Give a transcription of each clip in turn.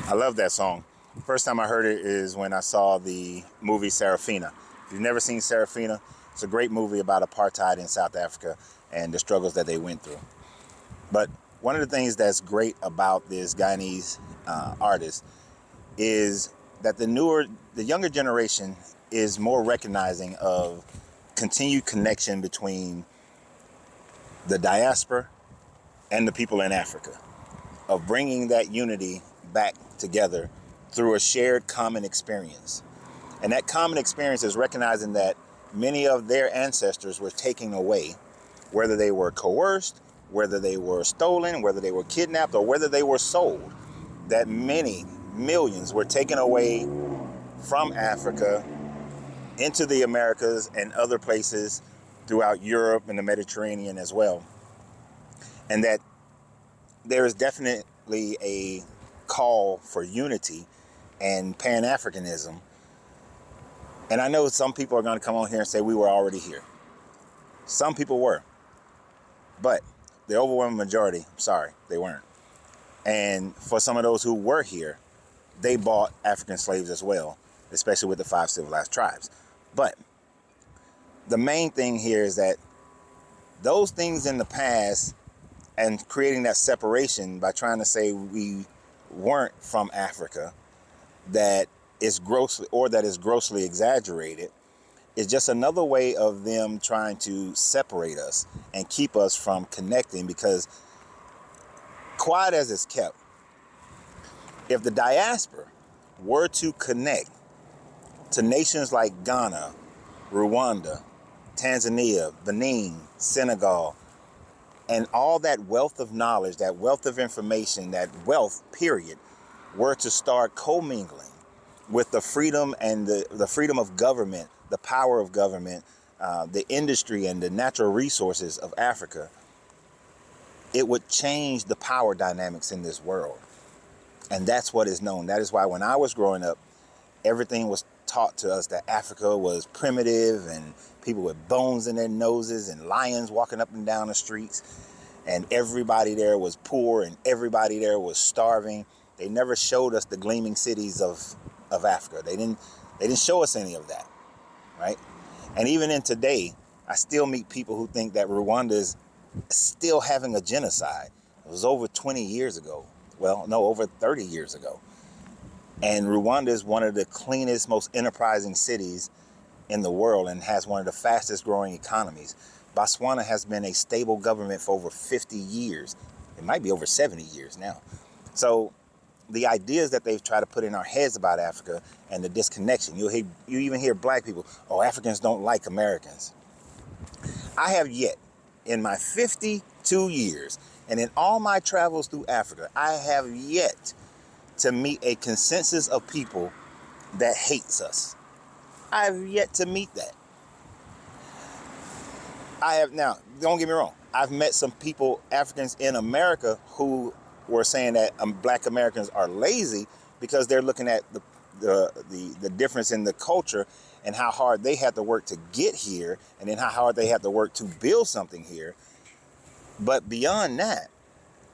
I love that song. First time I heard it is when I saw the movie Serafina. If you've never seen Serafina, it's a great movie about apartheid in South Africa and the struggles that they went through. But one of the things that's great about this Guyanese artist is that the younger generation is more recognizing of continued connection between the diaspora and the people in Africa, of bringing that unity back together through a shared common experience. And that common experience is recognizing that many of their ancestors were taken away, whether they were coerced, whether they were stolen, whether they were kidnapped, or whether they were sold, that many millions were taken away from Africa into the Americas and other places throughout Europe and the Mediterranean as well. And that there is definitely a call for unity and Pan-Africanism. And I know some people are going to come on here and say we were already here. Some people were. But the overwhelming majority, I'm sorry, they weren't. And for some of those who were here, they bought African slaves as well, especially with the 5 civilized tribes. But the main thing here is that those things in the past and creating that separation by trying to say we weren't from Africa, that is grossly exaggerated, is just another way of them trying to separate us and keep us from connecting. Because quiet as it's kept, if the diaspora were to connect to nations like Ghana, Rwanda, Tanzania, Benin, Senegal, and all that wealth of knowledge, that wealth of information, that wealth, period, were to start commingling with the freedom and the freedom of government, the power of government, the industry and the natural resources of Africa, it would change the power dynamics in this world. And that's what is known. That is why when I was growing up, everything was taught to us that Africa was primitive and people with bones in their noses and lions walking up and down the streets, and everybody there was poor and everybody there was starving. They never showed us the gleaming cities of Africa. They didn't show us any of that, right? And even in today, I still meet people who think that Rwanda is still having a genocide. It was over 20 years ago. Well, no, over 30 years ago. And Rwanda is one of the cleanest, most enterprising cities in the world and has one of the fastest growing economies. Botswana has been a stable government for over 50 years. It might be over 70 years now. So the ideas that they've tried to put in our heads about Africa and the disconnection, you even hear black people, oh, Africans don't like Americans. I have yet, in my 52 years and in all my travels through Africa, I have yet to meet a consensus of people that hates us. I have yet to meet that. Now, don't get me wrong. I've met some people, Africans in America, who were saying that black Americans are lazy because they're looking at the difference in the culture and how hard they had to work to get here, and then how hard they had to work to build something here. But beyond that,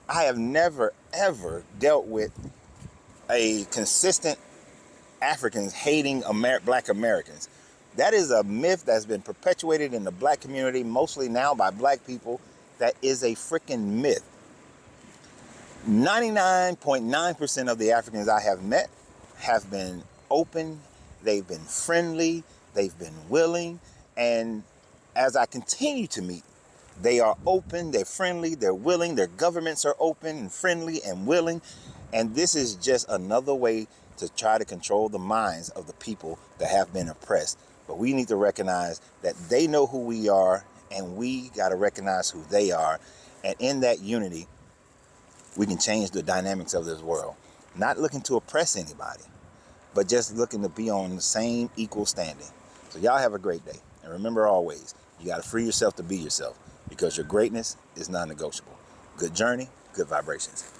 I have never, ever dealt with a consistent Africans hating black Americans. That is a myth that's been perpetuated in the black community, mostly now by black people. That is a freaking myth. 99.9% of the Africans I have met have been open, they've been friendly, they've been willing, and as I continue to meet, they are open, they're friendly, they're willing, their governments are open and friendly and willing. And this is just another way to try to control the minds of the people that have been oppressed. But we need to recognize that they know who we are, and we got to recognize who they are. And in that unity, we can change the dynamics of this world. Not looking to oppress anybody, but just looking to be on the same equal standing. So y'all have a great day. And remember always, you got to free yourself to be yourself, because your greatness is non-negotiable. Good journey, good vibrations.